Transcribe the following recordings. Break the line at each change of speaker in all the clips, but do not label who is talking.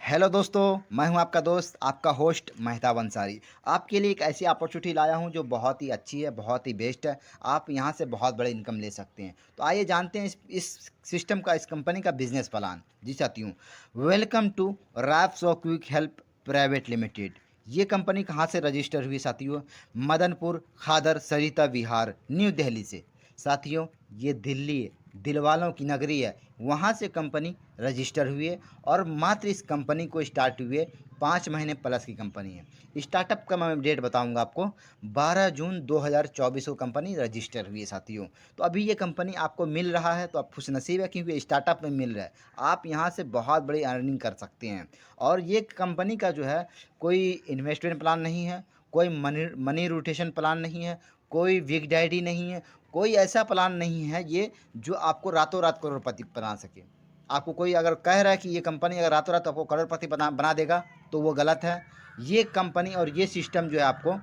Hello दोस्तों, मैं हूं आपका दोस्त, आपका होस्ट मेहताब अंसारी। आपके लिए एक ऐसी अपॉर्चुनिटी लाया हूं जो बहुत ही अच्छी है, बहुत ही बेस्ट है। आप यहां से बहुत बड़ी इनकम ले सकते हैं। तो आइए जानते हैं इस सिस्टम का, इस कंपनी का बिजनेस प्लान। जी साथियों, welcome to Rapso quick help private limited. ये कंपनी कहाँ से रजिस्टर हुई साथियों? मदनपुर खादर सरिता विहार, न्यू दिल्ली से। साथियों, ये दिल्ली है, दिलवालों की नगरी है। वहाँ से कंपनी रजिस्टर हुई है और मात्र इस कंपनी को स्टार्ट हुए 5 महीने प्लस की कंपनी है। स्टार्टअप का मैं डेट बताऊंगा आपको। 12 जून 2024 को कंपनी रजिस्टर हुई है साथियों। तो अभी ये कंपनी आपको मिल रहा है तो आप खुश नसीब है, क्योंकि स्टार्टअप में मिल रहा है। आप यहाँ से बहुत बड़ी अर्निंग कर सकते हैं। और ये कंपनी का जो है, कोई इन्वेस्टमेंट प्लान नहीं है, कोई मनी मनी रोटेशन प्लान नहीं है, कोई बिग डैडी नहीं है, कोई ऐसा प्लान नहीं है ये जो आपको रातों रात करोड़पति बना सके। आपको कोई अगर कह रहा है कि ये कंपनी अगर रातों रात आपको करोड़पति बना बना देगा तो वो गलत है। ये कंपनी और ये सिस्टम जो है आपको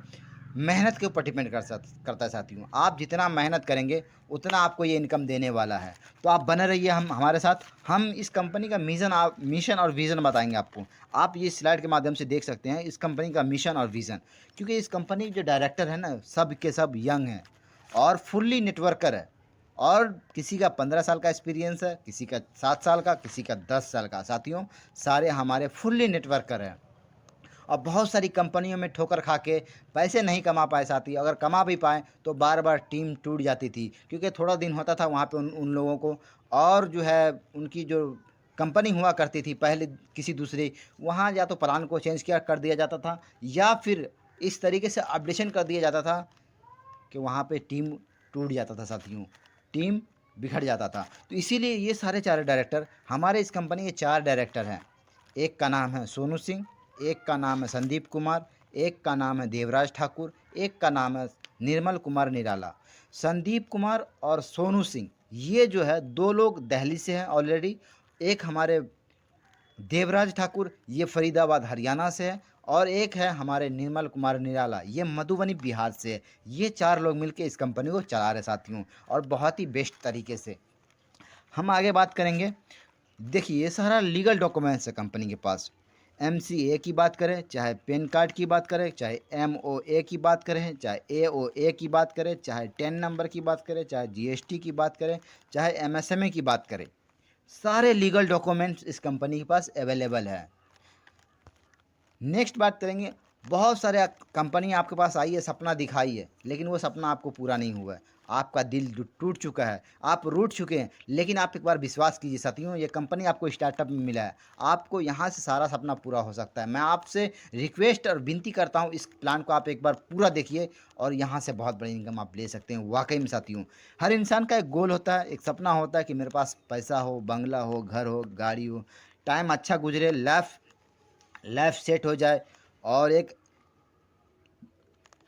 मेहनत के ऊपर डिपेंड करता है साथियों। आप जितना मेहनत करेंगे उतना आपको ये इनकम देने वाला है। तो आप बने रहिए हम हमारे साथ। हम इस कंपनी का मिशन और विज़न बताएंगे आपको। आप ये स्लाइड के माध्यम से देख सकते हैं इस कंपनी का मिशन और विज़न। क्योंकि इस कंपनी जो डायरेक्टर है ना, सब के सब यंग हैं और फुल्ली नेटवर्कर है। और किसी का 15 साल का एक्सपीरियंस है, किसी का 7 साल का, किसी का 10 साल का। साथियों, सारे हमारे फुल्ली नेटवर्कर हैं। और बहुत सारी कंपनियों में ठोकर खा के पैसे नहीं कमा पाए साथी। अगर कमा भी पाए तो बार बार टीम टूट जाती थी, क्योंकि थोड़ा दिन होता था वहाँ पे उन लोगों को। और जो है उनकी जो कंपनी हुआ करती थी पहले किसी दूसरे, वहाँ या तो प्लान को चेंज किया कर दिया जाता था, या फिर इस तरीके से अपडेशन कर दिया जाता था कि वहाँ पे टीम टूट जाता था साथियों, टीम बिखर जाता था। तो इसीलिए ये सारे चार डायरेक्टर, हमारे इस कंपनी के 4 डायरेक्टर हैं। एक का नाम है सोनू सिंह, एक का नाम है संदीप कुमार, एक का नाम है देवराज ठाकुर, एक का नाम है निर्मल कुमार निराला। संदीप कुमार और सोनू सिंह ये जो है 2 लोग दिल्ली से हैं ऑलरेडी। एक हमारे देवराज ठाकुर ये फरीदाबाद हरियाणा से है, और एक है हमारे निर्मल कुमार निराला, ये मधुबनी बिहार से है। ये 4 लोग मिलकर इस कंपनी को चला रहे साथियों, और बहुत ही बेस्ट तरीके से। हम आगे बात करेंगे। देखिए, ये सारा लीगल डॉक्यूमेंट्स है कंपनी के पास। MCA की बात करें, चाहे पैन कार्ड की बात करें, चाहे MOA की बात करें, चाहे AOA की बात करें, चाहे 10 नंबर की बात करें, चाहे GST की बात करें, चाहे MSME की बात करें, सारे लीगल डॉक्यूमेंट्स इस कंपनी के पास अवेलेबल है। नेक्स्ट बात करेंगे। बहुत सारे कंपनी आपके पास आई है, सपना दिखाई है, लेकिन वो सपना आपको पूरा नहीं हुआ है। आपका दिल टूट चुका है, आप रूठ चुके हैं। लेकिन आप एक बार विश्वास कीजिए साथियों, ये कंपनी आपको स्टार्टअप में मिला है। आपको यहाँ से सारा सपना पूरा हो सकता है। मैं आपसे रिक्वेस्ट और विनती करता हूँ, इस प्लान को आप एक बार पूरा देखिए और यहाँ से बहुत बड़ी इनकम आप ले सकते हैं। वाकई में साथियों, हर इंसान का एक गोल होता है, एक सपना होता है कि मेरे पास पैसा हो, बंगला हो, घर हो, गाड़ी हो, टाइम अच्छा गुजरे, लाइफ लाइफ सेट हो जाए, और एक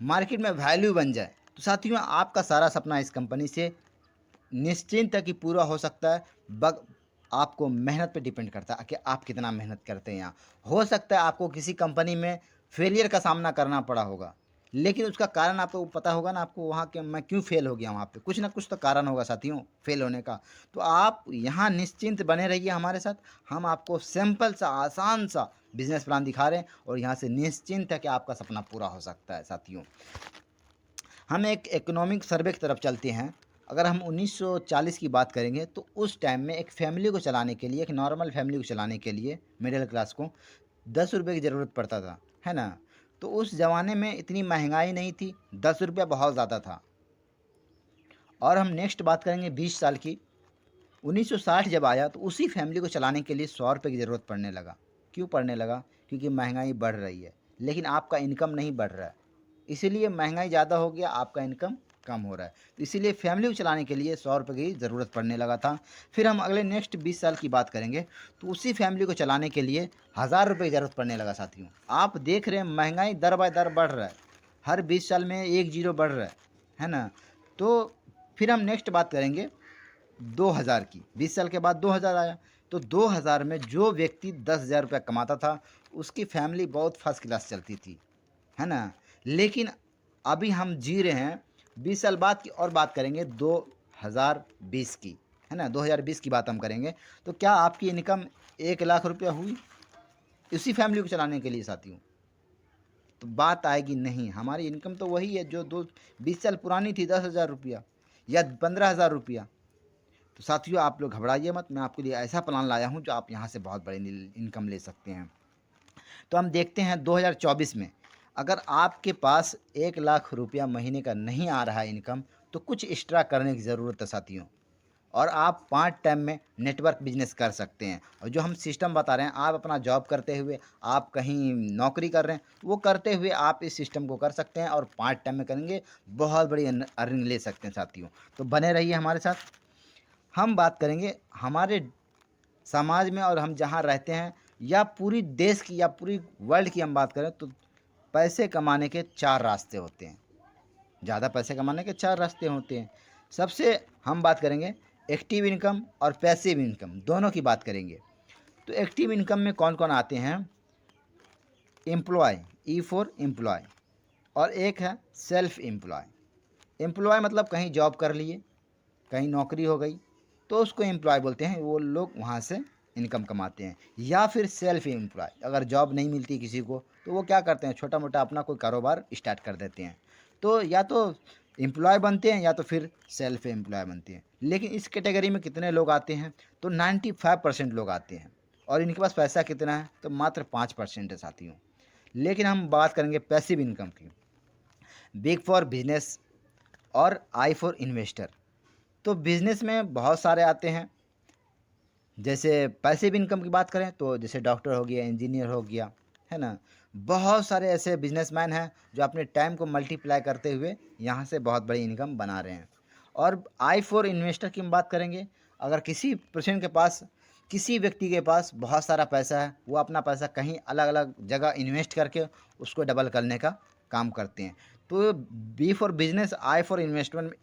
मार्केट में वैल्यू बन जाए। तो साथियों, आपका सारा सपना इस कंपनी से निश्चिंत है कि पूरा हो सकता है। बग आपको मेहनत पे डिपेंड करता है कि आप कितना मेहनत करते हैं। यहाँ हो सकता है आपको किसी कंपनी में फेलियर का सामना करना पड़ा होगा, लेकिन उसका कारण आपको पता होगा ना, आपको वहाँ के मैं क्यों फेल हो गया। वहाँ पे कुछ ना कुछ तो कारण होगा साथियों फेल होने का। तो आप यहाँ निश्चिंत बने रहिए हमारे साथ। हम आपको सिंपल सा आसान सा बिजनेस प्लान दिखा रहे हैं, और यहाँ से निश्चिंत है कि आपका सपना पूरा हो सकता है साथियों। हम एक इकोनॉमिक सर्वे की तरफ चलते हैं। अगर हम 1940 की बात करेंगे तो उस टाइम में एक फैमिली को चलाने के लिए, एक नॉर्मल फैमिली को चलाने के लिए, मिडिल क्लास को 10 रुपये की ज़रूरत पड़ता था, है ना। तो उस ज़माने में इतनी महंगाई नहीं थी, 10 रुपया बहुत ज़्यादा था। और हम नेक्स्ट बात करेंगे 20 साल की। 1960 जब आया तो उसी फैमिली को चलाने के लिए 100 रुपये की ज़रूरत पड़ने लगा। क्यों पड़ने लगा? क्योंकि महंगाई बढ़ रही है, लेकिन आपका इनकम नहीं बढ़ रहा है। इसीलिए महंगाई ज़्यादा हो गया, आपका इनकम कम हो रहा है। तो इसीलिए फैमिली को चलाने के लिए 100 रुपये की ज़रूरत पड़ने लगा था। फिर हम अगले नेक्स्ट 20 साल की बात करेंगे तो उसी फैमिली को चलाने के लिए 1000 रुपये की ज़रूरत पड़ने लगा साथियों। आप देख रहे हैं महंगाई दर बाय दर बढ़ रहा है, हर 20 साल में एक जीरो बढ़ रहा है ना। तो फिर हम नेक्स्ट बात करेंगे 2000 की। 20 साल के बाद 2000 आया। तो 2000 में जो व्यक्ति 10,000 रुपया कमाता था, उसकी फैमिली बहुत फर्स्ट क्लास चलती थी, है ना। लेकिन अभी हम जी रहे हैं 20 साल बाद की, और बात करेंगे 2020 की, है ना। 2020 की बात हम करेंगे तो क्या आपकी इनकम 1 लाख रुपया हुई? उसी फैमिली को चलाने के लिए साथियों। तो बात आएगी नहीं, हमारी इनकम तो वही है जो 20 साल पुरानी थी, 10,000 रुपया या 15,000 रुपया। तो साथियों आप लोग घबराइए मत, मैं आपके लिए ऐसा प्लान लाया हूँ जो आप यहाँ से बहुत बड़ी इनकम ले सकते हैं। तो हम देखते हैं 2024 में अगर आपके पास 1 लाख रुपया महीने का नहीं आ रहा है इनकम, तो कुछ एक्स्ट्रा करने की ज़रूरत है साथियों। और आप पार्ट टाइम में नेटवर्क बिजनेस कर सकते हैं। और जो हम सिस्टम बता रहे हैं, आप अपना जॉब करते हुए, आप कहीं नौकरी कर रहे हैं, वो करते हुए आप इस सिस्टम को कर सकते हैं और पार्ट टाइम में करेंगे, बहुत बड़ी अर्निंग ले सकते हैं साथियों। तो बने रहिए हमारे साथ। हम बात करेंगे हमारे समाज में और हम जहाँ रहते हैं, या पूरी देश की या पूरी वर्ल्ड की हम बात करें, तो पैसे कमाने के 4 रास्ते होते हैं। ज़्यादा पैसे कमाने के 4 रास्ते होते हैं। सबसे हम बात करेंगे एक्टिव इनकम और पैसिव इनकम, दोनों की बात करेंगे। तो एक्टिव इनकम में कौन कौन आते हैं? एम्प्लॉय, ई फॉर एम्प्लॉय, और एक है सेल्फ एम्प्लॉय। एम्प्लॉय मतलब कहीं जॉब कर लिए, कहीं नौकरी हो गई, तो उसको एम्प्लॉय बोलते हैं, वो लोग वहाँ से इनकम कमाते हैं। या फिर सेल्फ एम्प्लॉय, अगर जॉब नहीं मिलती किसी को, तो वो क्या करते हैं, छोटा मोटा अपना कोई कारोबार स्टार्ट कर देते हैं। तो या तो एम्प्लॉय बनते हैं या तो फिर सेल्फ एम्प्लॉय बनते हैं। लेकिन इस कैटेगरी में कितने लोग आते हैं? तो 95% लोग आते हैं। और इनके पास पैसा कितना है? तो मात्र 5% है साथियों। लेकिन हम बात करेंगे पैसिव इनकम की। बिग फॉर बिजनेस और आई फॉर इन्वेस्टर। तो बिज़नेस में बहुत सारे आते हैं। जैसे पैसिव इनकम की बात करें तो जैसे डॉक्टर हो गया, इंजीनियर हो गया, है ना। बहुत सारे ऐसे बिजनेसमैन हैं जो अपने टाइम को मल्टीप्लाई करते हुए यहाँ से बहुत बड़ी इनकम बना रहे हैं। और आई फॉर इन्वेस्टर की हम बात करेंगे, अगर किसी पर्सन के पास, किसी व्यक्ति के पास बहुत सारा पैसा है, वो अपना पैसा कहीं अलग अलग जगह इन्वेस्ट करके उसको डबल करने का काम करते हैं। तो B for business, I for investment,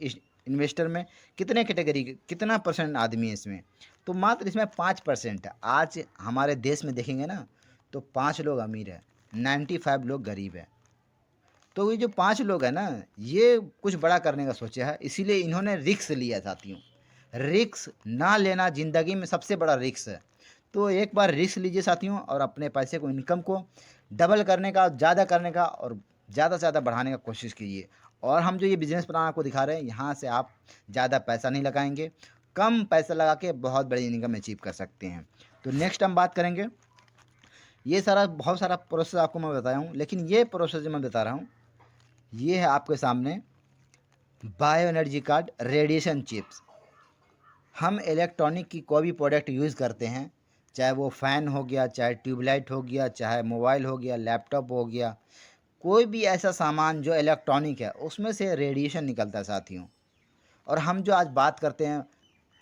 investor में कितने कैटेगरी, कितना परसेंट आदमी है इसमें? तो मात्र इसमें 5% है। आज हमारे देश में देखेंगे ना, तो 5 लोग अमीर है, 95 लोग गरीब है। तो ये जो 5 लोग हैं ना, ये कुछ बड़ा करने का सोचा है, इसीलिए इन्होंने रिस्क लिया साथियों। रिस्क ना लेना ज़िंदगी में सबसे बड़ा रिस्क है। तो एक बार रिस्क लीजिए साथियों, और अपने पैसे को, इनकम को डबल करने का, ज़्यादा करने का, और ज़्यादा से ज़्यादा बढ़ाने का कोशिश कीजिए। और हम जो ये बिज़नेस प्लान आपको दिखा रहे हैं, यहाँ से आप ज़्यादा पैसा नहीं लगाएंगे, कम पैसा लगा के बहुत बड़ी इनकम अचीव कर सकते हैं। तो नेक्स्ट हम बात करेंगे, ये सारा बहुत सारा प्रोसेस आपको मैं बताया हूँ, लेकिन ये प्रोसेस जो मैं बता रहा हूँ, ये है आपके सामने bio energy card radiation chips. हम इलेक्ट्रॉनिक की कोई भी प्रोडक्ट यूज़ करते हैं, चाहे वो फ़ैन हो गया, चाहे ट्यूबलाइट हो गया, चाहे मोबाइल हो गया, लैपटॉप हो गया, कोई भी ऐसा सामान जो इलेक्ट्रॉनिक है, उसमें से रेडिएशन निकलता है साथियों। और हम जो आज बात करते हैं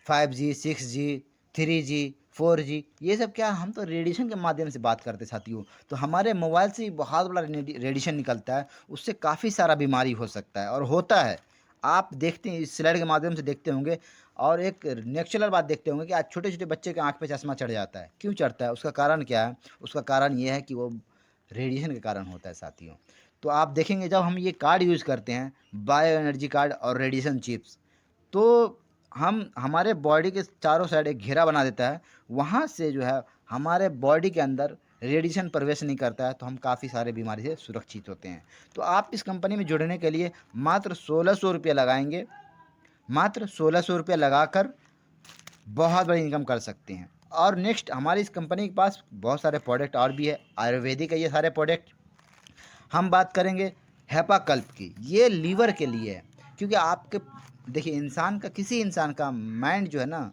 5G, 6G, 3G, 4G, ये सब क्या, हम तो रेडिएशन के माध्यम से बात करते हैं साथियों। तो हमारे मोबाइल से बहुत बड़ा रेडिएशन निकलता है, उससे काफ़ी सारा बीमारी हो सकता है और होता है। आप देखते हैं, इस स्लाइड के माध्यम से देखते होंगे। और एक नेचुरल बात देखते होंगे कि आज छोटे छोटे बच्चे के आँख पे चश्मा चढ़ जाता है। क्यों चढ़ता है? उसका कारण क्या है? उसका कारण ये है कि वो रेडिएशन के कारण होता है साथियों। तो आप देखेंगे जब हम ये कार्ड यूज़ करते हैं, बायो एनर्जी कार्ड और रेडिएशन चिप्स, तो हम हमारे बॉडी के चारों साइड एक घेरा बना देता है। वहाँ से जो है हमारे बॉडी के अंदर रेडिएशन प्रवेश नहीं करता है, तो हम काफ़ी सारे बीमारी से सुरक्षित होते हैं। तो आप इस कंपनी में जुड़ने के लिए मात्र 1600 रुपये लगाएंगे। मात्र 1600 रुपये लगाकर बहुत बड़ी इनकम कर सकते हैं। और नेक्स्ट, हमारी इस कंपनी के पास बहुत सारे प्रोडक्ट और भी है, आयुर्वेदिक है ये सारे प्रोडक्ट। हम बात करेंगे हेपाकल्प की, ये लीवर के लिए है। क्योंकि आपके देखिए, इंसान का, किसी इंसान का माइंड जो है ना,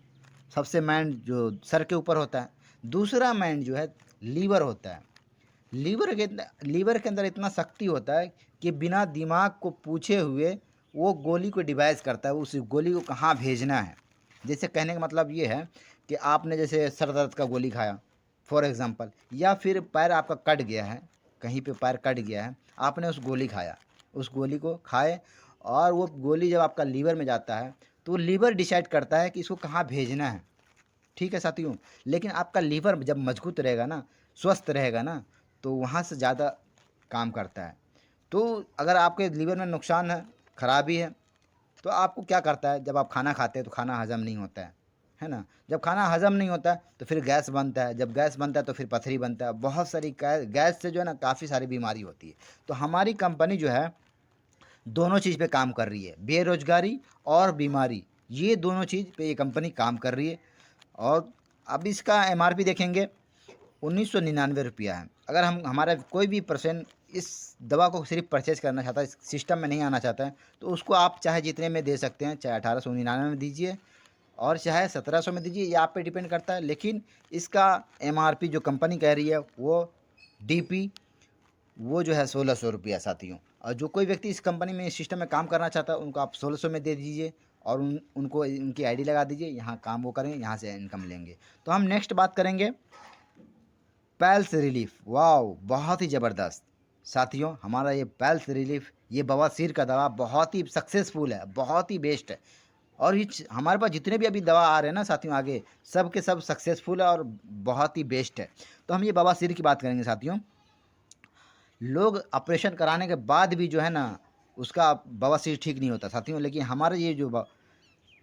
सबसे माइंड जो सर के ऊपर होता है, दूसरा माइंड जो है लीवर होता है। लीवर के अंदर इतना शक्ति होता है कि बिना दिमाग को पूछे हुए वो गोली को डिवाइस करता है, उस गोली को कहाँ भेजना है। जैसे कहने का मतलब ये है कि आपने जैसे सर दर्द का गोली खाया फॉर एग्ज़ाम्पल, या फिर पैर आपका कट गया है, कहीं पे पैर कट गया है, आपने उस गोली खाया, उस गोली को खाए, और वो गोली जब आपका लीवर में जाता है, तो लीवर डिसाइड करता है कि इसको कहाँ भेजना है। ठीक है साथियों। लेकिन आपका लीवर जब मजबूत रहेगा ना, स्वस्थ रहेगा ना, तो वहाँ से ज़्यादा काम करता है। तो अगर आपके लीवर में नुकसान है, खराबी है, तो आपको क्या करता है, जब आप खाना खाते हैं तो खाना हजम नहीं होता है, है ना। जब खाना हज़म नहीं होता है तो फिर गैस बनता है, जब गैस बनता है तो फिर पथरी बनता है, बहुत सारी गैस से जो है ना काफ़ी सारी बीमारी होती है। तो हमारी कंपनी जो है दोनों चीज़ पे काम कर रही है, बेरोज़गारी और बीमारी, ये दोनों चीज़ पे ये कंपनी काम कर रही है। और अब इसका एमआरपी देखेंगे 1999 है। अगर हम हमारा कोई भी पर्सन इस दवा को सिर्फ परचेज़ करना चाहता है, इस सिस्टम में नहीं आना चाहता है, तो उसको आप चाहे जितने में दे सकते हैं, चाहे 1899 में दीजिए और चाहे 1700 में दीजिए, ये आप पे डिपेंड करता है। लेकिन इसका एमआरपी जो कंपनी कह रही है वो डीपी वो जो है 1600 साथियों। और जो कोई व्यक्ति इस कंपनी में इस सिस्टम में काम करना चाहता है उनको आप 1600 में दे दीजिए और उनको उनकी आईडी लगा दीजिए, यहाँ काम वो करेंगे, यहाँ से इनकम लेंगे। तो हम नेक्स्ट बात करेंगे पैल्स रिलीफ। वाओ, बहुत ही ज़बरदस्त साथियों, हमारा ये पैल्स रिलीफ, ये बवासीर का दवा बहुत ही सक्सेसफुल है, बहुत ही बेस्ट है। और ये हमारे पास जितने भी अभी दवा आ रहे हैं ना साथियों आगे, सब के सब सक्सेसफुल है और बहुत ही बेस्ट है। तो हम ये बवासीर की बात करेंगे साथियों। लोग ऑपरेशन कराने के बाद भी जो है ना उसका बवासीर ठीक नहीं होता साथियों, लेकिन हमारा ये जो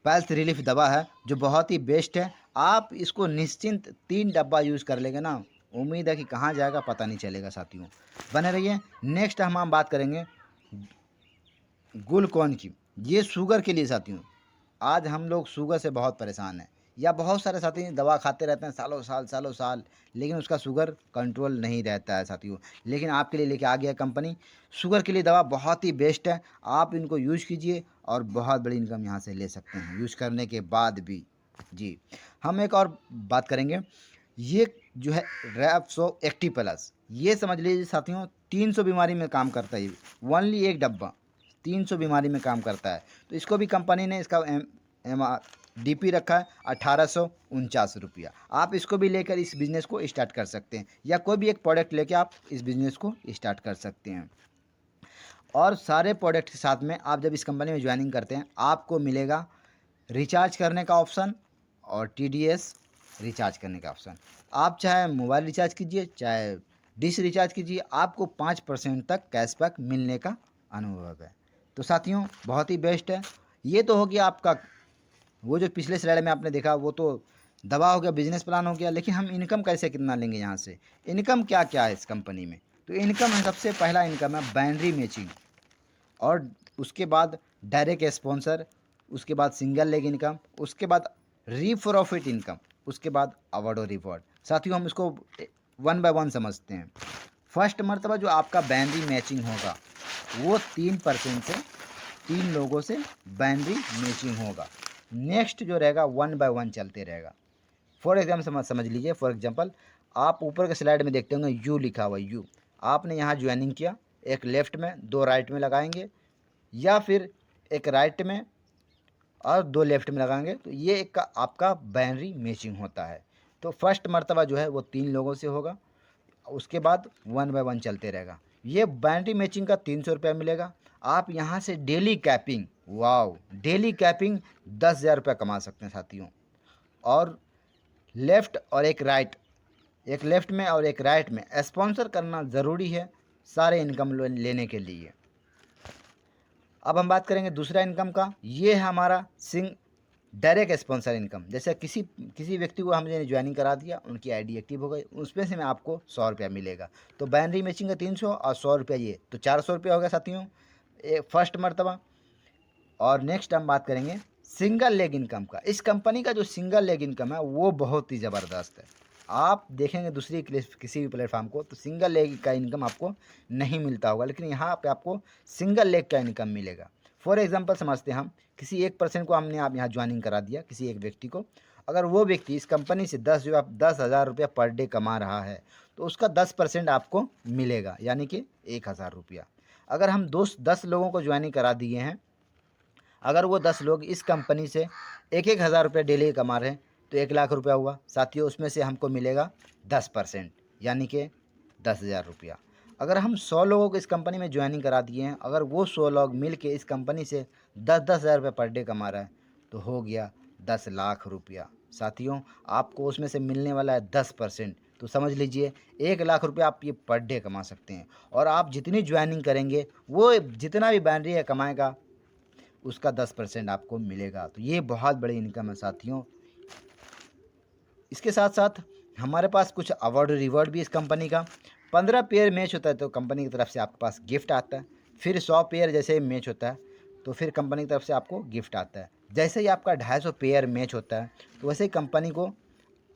पैल्स रिलीफ दवा है जो बहुत ही बेस्ट है, आप इसको निश्चिंत 3 डब्बा यूज़ कर लेंगे ना, उम्मीद है कि कहाँ जाएगा पता नहीं चलेगा साथियों। बने रहिए। नेक्स्ट हम बात करेंगे ग्लूकोन की, ये शुगर के लिए साथियों। आज हम लोग शुगर से बहुत परेशान हैं, या बहुत सारे साथी दवा खाते रहते हैं सालों साल, लेकिन उसका शुगर कंट्रोल नहीं रहता है साथियों। लेकिन आपके लिए लेके आ गया कंपनी, शुगर के लिए दवा बहुत ही बेस्ट है, आप इनको यूज़ कीजिए और बहुत बड़ी इनकम यहाँ से ले सकते हैं यूज़ करने के बाद भी। जी, हम एक और बात करेंगे, ये जो है रैप्सो एक्टिव प्लस, ये समझ लीजिए साथियों 300 बीमारी में काम करता है, ओनली एक डब्बा 300 बीमारी में काम करता है। तो इसको भी कंपनी ने इसका डीपी रखा है 1849 रुपया। आप इसको भी लेकर इस बिज़नेस को स्टार्ट कर सकते हैं, या कोई भी एक प्रोडक्ट लेके आप इस बिज़नेस को स्टार्ट कर सकते हैं। और सारे प्रोडक्ट के साथ में आप जब इस कंपनी में ज्वाइनिंग करते हैं आपको मिलेगा रिचार्ज करने का ऑप्शन और टीडीएस रिचार्ज करने का ऑप्शन। आप चाहे मोबाइल रिचार्ज कीजिए, चाहे डिश रिचार्ज कीजिए, आपको 5% तक कैशबैक मिलने का अनुभव है। तो साथियों बहुत ही बेस्ट है। ये तो हो गया आपका, वो जो पिछले स्लाइड में आपने देखा वो तो दवा हो गया, बिजनेस प्लान हो गया, लेकिन हम इनकम कैसे कितना लेंगे यहाँ से, इनकम क्या क्या है इस कंपनी में। तो इनकम है, सबसे पहला इनकम है बाइनरी मैचिंग, और उसके बाद डायरेक्ट स्पॉन्सर, उसके बाद सिंगल लेग इनकम, उसके बाद री प्रॉफिट इनकम, उसके बाद अवार्ड और रिवॉर्ड। साथियों हम इसको 1 बाय 1 समझते हैं। फर्स्ट मर्तबा जो आपका बाइनरी मैचिंग होगा वो 3% से 3 लोगों से बाइनरी मैचिंग होगा। नेक्स्ट जो रहेगा 1 बाय 1 चलते रहेगा। फॉर एग्जाम्पल समझ लीजिए, फॉर एग्जाम्पल आप ऊपर के स्लाइड में देखते होंगे यू लिखा हुआ, यू आपने यहाँ ज्वाइनिंग किया, एक लेफ्ट में 2 राइट में लगाएंगे, या फिर एक राइट में और 2 लेफ्ट में लगाएंगे, तो ये एक का आपका बाइनरी मैचिंग होता है। तो फर्स्ट मर्तबा जो है वो 3 लोगों से होगा, उसके बाद 1 बाय 1 चलते रहेगा। ये बाइनरी मैचिंग का 300 रुपया मिलेगा। आप यहाँ से daily capping, wow, daily capping 10,000 रुपया कमा सकते हैं साथियों। और लेफ़्ट और एक राइट, एक लेफ़्ट में और एक राइट में स्पॉन्सर करना ज़रूरी है सारे इनकम लेने के लिए। अब हम बात करेंगे दूसरा इनकम का, ये है हमारा डायरेक्ट स्पॉन्सर इनकम। जैसे किसी व्यक्ति को हमने ज्वाइनिंग करा दिया, उनकी आईडी एक्टिव हो गई, उसमें से में आपको 100 रुपया मिलेगा। तो बाइनरी मैचिंग का 300 और 100 रुपया, ये तो 400 रुपया हो गया साथियों फर्स्ट मर्तबा। और नेक्स्ट हम बात करेंगे सिंगल लेग इनकम का। इस कंपनी का जो सिंगल लेग इनकम है वो बहुत ही ज़बरदस्त है। आप देखेंगे दूसरी किसी भी प्लेटफॉर्म को तो सिंगल लेग का इनकम आपको नहीं मिलता होगा, लेकिन यहाँ पे आपको सिंगल लेग का इनकम मिलेगा। फॉर एग्जांपल समझते हैं हम, किसी एक पर्सन को हमने आप यहाँ ज्वाइनिंग करा दिया, किसी एक व्यक्ति को, अगर वो व्यक्ति इस कंपनी से 10,000 रुपया पर डे कमा रहा है तो उसका 10% आपको मिलेगा, यानी कि 1,000 रुपया। अगर हम 10 लोगों को ज्वाइनिंग करा दिए हैं, अगर वो 10 लोग इस कंपनी से 1,000 रुपये डेली कमा रहे हैं तो 1,00,000 रुपया हुआ साथियों, उसमें से हमको मिलेगा 10%, यानी कि 10,000 रुपया। अगर हम 100 लोगों को इस कंपनी में ज्वाइनिंग करा दिए हैं, अगर वो 100 लोग मिल के इस कंपनी से 10,000 रुपये पर डे कमा रहा है तो हो गया 10,00,000 रुपया। साथियों आपको उसमें से मिलने वाला है 10%, तो समझ लीजिए 1,00,000 रुपया आप ये पर डे कमा सकते हैं। और आप जितनी ज्वाइनिंग करेंगे वो जितना भी बैनरी है कमाएगा उसका 10% आपको मिलेगा। तो ये बहुत बड़ी इनकम है साथियों। इसके साथ साथ हमारे पास कुछ अवार्ड रिवॉर्ड भी इस कंपनी का। 15 पेयर मैच होता है तो कंपनी की तरफ से आपके पास गिफ्ट आता है। फिर 100 पेयर जैसे मैच होता है तो फिर कंपनी की तरफ से आपको गिफ्ट आता है। जैसे ही आपका 250 पेयर मैच होता है तो वैसे ही कंपनी को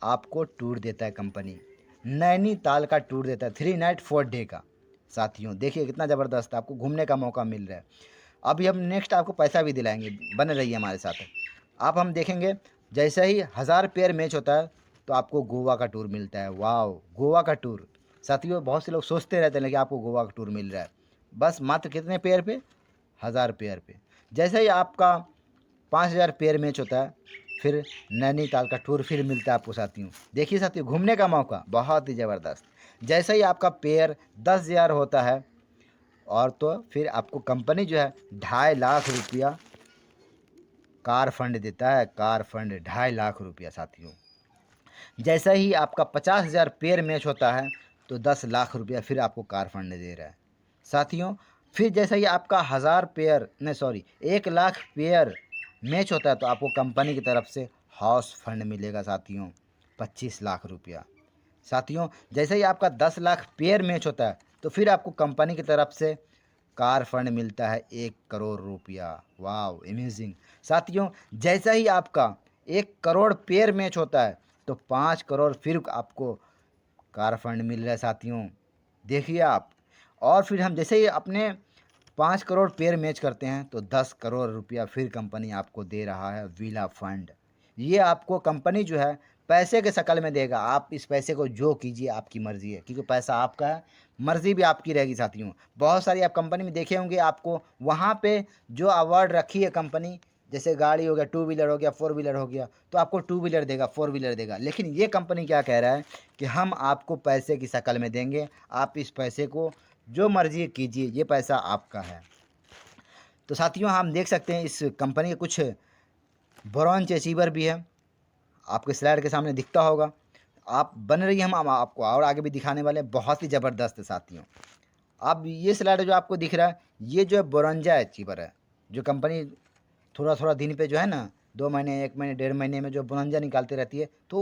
आपको टूर देता है। कंपनी नैनीताल का टूर देता है 3 नाइट 4 डे का। साथियों देखिए कितना ज़बरदस्त आपको घूमने का मौका मिल रहा है। अभी हम नेक्स्ट आपको पैसा भी दिलाएंगे, बने रहिए हमारे साथ। आप हम देखेंगे जैसे ही 1000 पेयर मैच होता है तो आपको गोवा का टूर मिलता है। वाह, गोवा का टूर। साथियों बहुत से लोग सोचते रहते हैं कि आपको गोवा का टूर मिल रहा है, बस मात्र कितने पेयर पे? 1000 पेयर पे। जैसे ही आपका 5000 पेयर मैच होता है फिर नैनीताल का टूर फिर मिलता है आपको। साथियों देखिए साथियों घूमने का मौका बहुत ही ज़बरदस्त। जैसे ही आपका पेयर 10,000 होता है और तो फिर आपको कंपनी जो है 2.5 लाख रुपया कार फंड देता है। कार फंड 2.5 लाख रुपया। साथियों जैसा ही आपका 50,000 पेयर मैच होता है तो 10 लाख रुपया फिर आपको कार फंड दे रहा है। साथियों फिर जैसा ही आपका 1000 पेयर नहीं सॉरी 1 लाख पेयर मैच होता है तो आपको कंपनी की तरफ से हाउस फंड मिलेगा। साथियों 25 लाख रुपया। साथियों जैसे ही आपका 10 लाख पेयर मैच होता है तो फिर आपको कंपनी की तरफ से कार फंड मिलता है 1 करोड़ रुपया। वाह अमेजिंग। साथियों जैसा ही आपका 1 करोड़ पेयर मैच होता है तो 5 करोड़ फिर आपको कार फंड मिल रहा है। साथियों देखिए आप। और फिर हम जैसे ही अपने 5 करोड़ पेयर मैच करते हैं तो 10 करोड़ रुपया फिर कंपनी आपको दे रहा है विला फंड। ये आपको कंपनी जो है पैसे के शक्ल में देगा। आप इस पैसे को जो कीजिए आपकी मर्ज़ी है, क्योंकि पैसा आपका है, मर्ज़ी भी आपकी रहेगी। साथियों बहुत सारी आप कंपनी में देखे होंगे, आपको वहाँ पे जो अवार्ड रखी है कंपनी, जैसे गाड़ी हो गया, टू व्हीलर हो गया, फोर व्हीलर हो गया, तो आपको टू व्हीलर देगा, फोर व्हीलर देगा। लेकिन ये कंपनी क्या कह रहा है कि हम आपको पैसे की शक्ल में देंगे, आप इस पैसे को जो मर्ज़ी कीजिए, ये पैसा आपका है। तो साथियों हम देख सकते हैं इस कंपनी के कुछ ब्रॉन्ज अचीवर भी है, आपके स्लाइड के सामने दिखता होगा। आप बन रही हम आपको और आगे भी दिखाने वाले हैं, बहुत ही ज़बरदस्त है। साथियों अब ये स्लाइड जो आपको दिख रहा है ये जो ब्रोंजा अचीवर है, जो कंपनी थोड़ा थोड़ा दिन पे जो है ना 2 महीने 1 महीने 1.5 महीने में जो बोनंजा निकालती रहती है, तो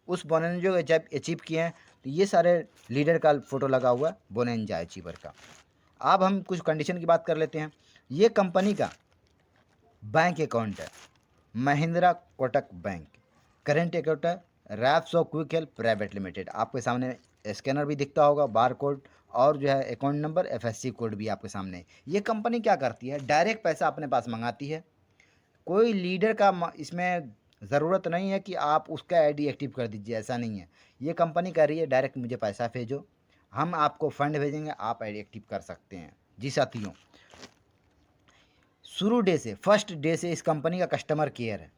उस बोनंजा जो जब अचीव किए हैं तो ये सारे लीडर का फ़ोटो लगा हुआ है बोनंजा अचीवर का। अब हम कुछ कंडीशन की बात कर लेते हैं। ये कंपनी का बैंक अकाउंट है Mahindra Kotak bank. Current account है रैप्सो क्विक हेल्प प्राइवेट लिमिटेड। आपके सामने स्कैनर भी दिखता होगा, बार कोड और जो है अकाउंट नंबर एफएससी कोड भी आपके सामने। ये कंपनी क्या करती है, डायरेक्ट पैसा अपने पास मंगाती है। कोई लीडर का इसमें ज़रूरत नहीं है कि आप उसका आईडी एक्टिव कर दीजिए, ऐसा नहीं है। ये कंपनी कह रही है डायरेक्ट मुझे पैसा भेजो, हम आपको फ़ंड भेजेंगे, आप आईडी एक्टिव कर सकते हैं। जी साथियों शुरू डे से फर्स्ट डे से इस कंपनी का कस्टमर केयर है।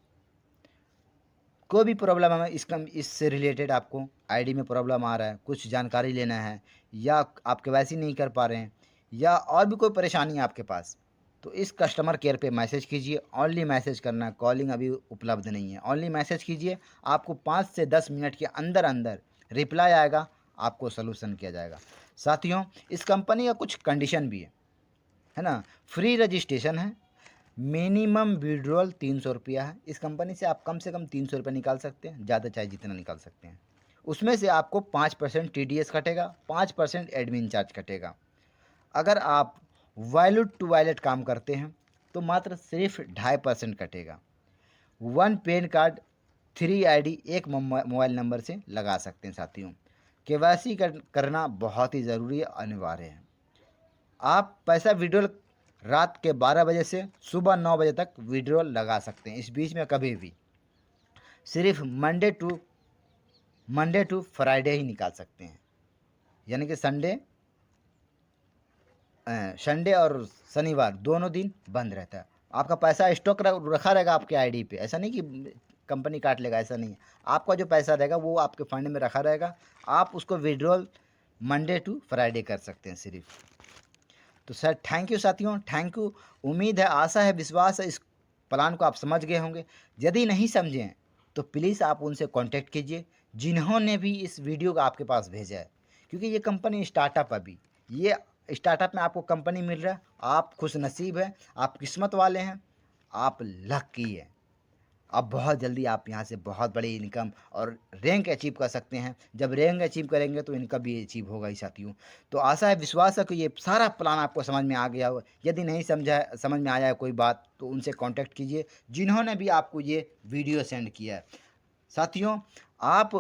कोई भी प्रॉब्लम है इससे रिलेटेड, आपको आईडी में प्रॉब्लम आ रहा है, कुछ जानकारी लेना है, या आप केवाईसी नहीं कर पा रहे हैं, या और भी कोई परेशानी है आपके पास, तो इस कस्टमर केयर पे मैसेज कीजिए। ओनली मैसेज करना है, कॉलिंग अभी उपलब्ध नहीं है। ओनली मैसेज कीजिए, आपको 5 से 10 मिनट के अंदर अंदर रिप्लाई आएगा, आपको सलूशन किया जाएगा। साथियों इस कंपनी का कुछ कंडीशन भी है ना। फ्री रजिस्ट्रेशन है, मिनिमम विड्रॉल 300 रुपया है। इस कंपनी से आप कम से कम 300 रुपये निकाल सकते हैं, ज़्यादा चाहे जितना निकाल सकते हैं। उसमें से आपको 5% TDS कटेगा, 5% एडमिन चार्ज कटेगा। अगर आप वॉलेट टू वॉलेट काम करते हैं तो मात्र सिर्फ 2.5% कटेगा। 1 पैन कार्ड 3 ID एक मोबाइल नंबर से लगा सकते हैं। साथियों केवाईसी करना बहुत ही ज़रूरी है, अनिवार्य है। आप पैसा विड्रॉल रात के 12 बजे से सुबह 9 बजे तक विड्रॉल लगा सकते हैं। इस बीच में कभी भी सिर्फ मंडे टू फ्राइडे ही निकाल सकते हैं, यानी कि संडे और शनिवार दोनों दिन बंद रहता है। आपका पैसा स्टॉक रखा रहेगा आपके आईडी पे, ऐसा नहीं कि कंपनी काट लेगा, ऐसा नहीं है। आपका जो पैसा रहेगा वो आपके फंड में रखा रहेगा, आप उसको विड्रॉल मंडे टू फ्राइडे कर सकते हैं सिर्फ। तो सर थैंक यू साथियों, थैंक यू। उम्मीद है, आशा है, विश्वास है इस प्लान को आप समझ गए होंगे। यदि नहीं समझें तो प्लीज़ आप उनसे कांटेक्ट कीजिए जिन्होंने भी इस वीडियो को आपके पास भेजा है, क्योंकि ये कंपनी स्टार्टअप अभी ये स्टार्टअप में आपको कंपनी मिल रहा है। आप खुश नसीब हैं, आप किस्मत वाले हैं, आप लकी है। अब बहुत जल्दी आप यहाँ से बहुत बड़ी इनकम और रैंक अचीव कर सकते हैं। जब रैंक अचीव करेंगे तो इनका भी अचीव होगा ही साथियों। तो आशा है, विश्वास है कि ये सारा प्लान आपको समझ में आ गया हो। यदि नहीं समझ में आया है कोई बात, तो उनसे कांटेक्ट कीजिए जिन्होंने भी आपको ये वीडियो सेंड किया है। साथियों, आप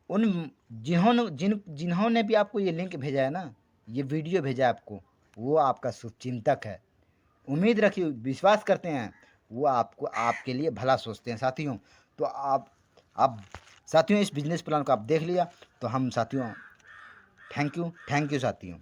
उन जिन्होंने भी आपको ये लिंक भेजा है ना, ये वीडियो भेजा है आपको, वो आपका शुभचिंतक है। उम्मीद रखिए, विश्वास करते हैं, वो आपको आपके लिए भला सोचते हैं साथियों। तो आप साथियों, इस बिजनेस प्लान को आप देख लिया, तो हम साथियों थैंक यू साथियों।